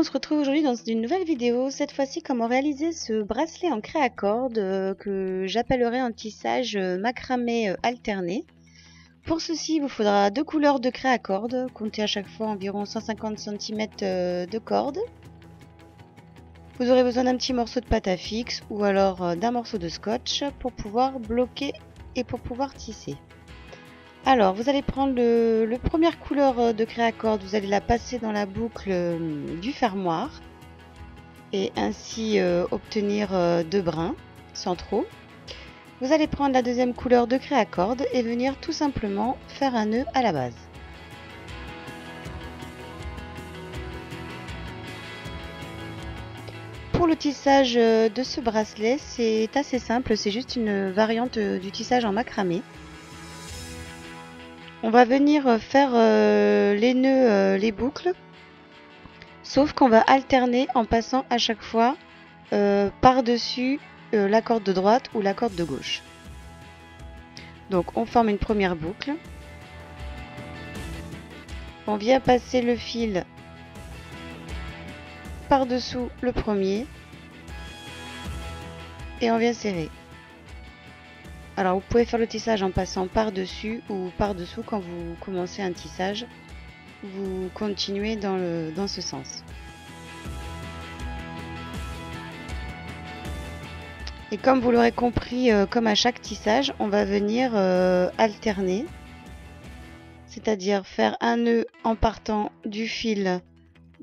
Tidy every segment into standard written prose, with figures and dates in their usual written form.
on se retrouve aujourd'hui dans une nouvelle vidéo, cette fois-ci comment réaliser ce bracelet en craie à cordes que j'appellerai un tissage macramé alterné. Pour ceci, il vous faudra deux couleurs de craie à cordes, comptez à chaque fois environ 150 cm de corde. Vous aurez besoin d'un petit morceau de pâte à fixe ou alors d'un morceau de scotch pour pouvoir bloquer et pour pouvoir tisser. Alors, vous allez prendre la première couleur de craie à cordes, vous allez la passer dans la boucle du fermoir et ainsi obtenir deux brins sans trop. Vous allez prendre la deuxième couleur de craie à cordes et venir tout simplement faire un nœud à la base. Pour le tissage de ce bracelet, c'est assez simple, c'est juste une variante du tissage en macramé. On va venir faire les nœuds, les boucles, sauf qu'on va alterner en passant à chaque fois par-dessus la corde de droite ou la corde de gauche. Donc on forme une première boucle. On vient passer le fil par-dessous le premier et on vient serrer. Alors vous pouvez faire le tissage en passant par-dessus ou par-dessous quand vous commencez un tissage. Vous continuez dans ce sens. Et comme vous l'aurez compris, comme à chaque tissage, on va venir alterner. C'est-à-dire faire un nœud en partant du fil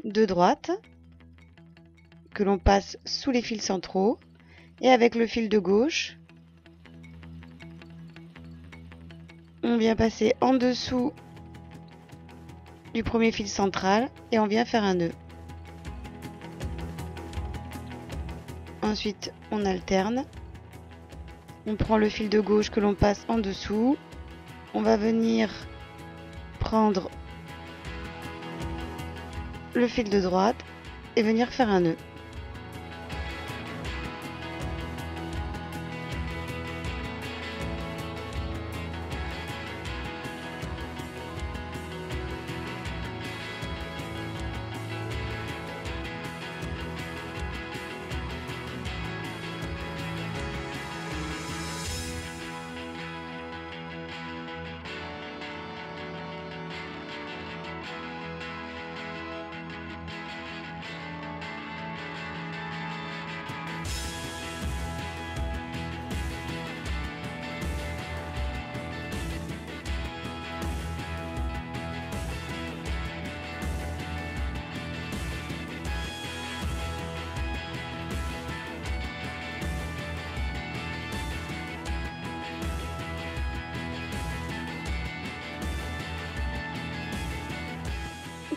de droite, que l'on passe sous les fils centraux, et avec le fil de gauche, on vient passer en dessous du premier fil central et on vient faire un nœud. Ensuite, on alterne. On prend le fil de gauche que l'on passe en dessous. On va venir prendre le fil de droite et venir faire un nœud.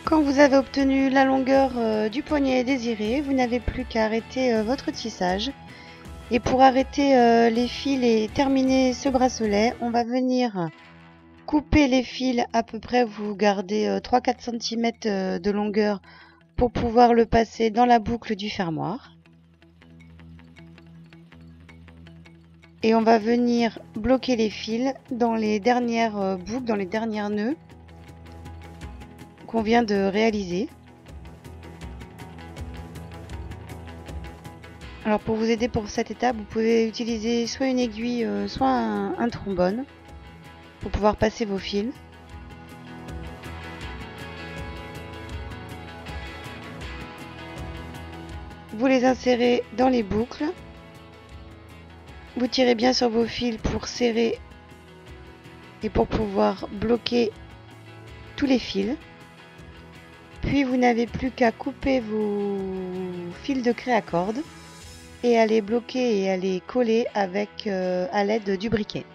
Quand vous avez obtenu la longueur du poignet désiré, vous n'avez plus qu'à arrêter votre tissage. Et pour arrêter les fils et terminer ce bracelet, on va venir couper les fils à peu près, vous gardez 3-4 cm de longueur pour pouvoir le passer dans la boucle du fermoir. Et on va venir bloquer les fils dans les dernières boucles, dans les derniers nœuds qu'on vient de réaliser. Alors pour vous aider pour cette étape, vous pouvez utiliser soit une aiguille, soit un trombone pour pouvoir passer vos fils. Vous les insérez dans les boucles. Vous tirez bien sur vos fils pour serrer et pour pouvoir bloquer tous les fils. Puis vous n'avez plus qu'à couper vos fils de craie à cordes et à les bloquer et à les coller avec à l'aide du briquet.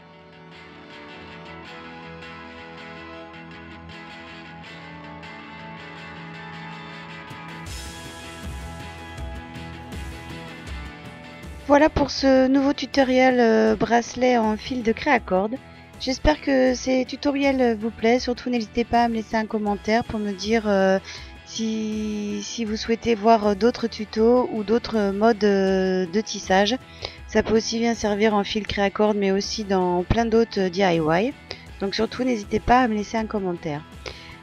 Voilà pour ce nouveau tutoriel bracelet en fil de craie à cordes. J'espère que ces tutoriels vous plaisent. Surtout n'hésitez pas à me laisser un commentaire pour me dire si vous souhaitez voir d'autres tutos ou d'autres modes de tissage. Ça peut aussi bien servir en fil craie à cordes mais aussi dans plein d'autres DIY. Donc surtout n'hésitez pas à me laisser un commentaire.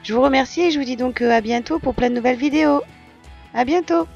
Je vous remercie et je vous dis donc à bientôt pour plein de nouvelles vidéos. À bientôt!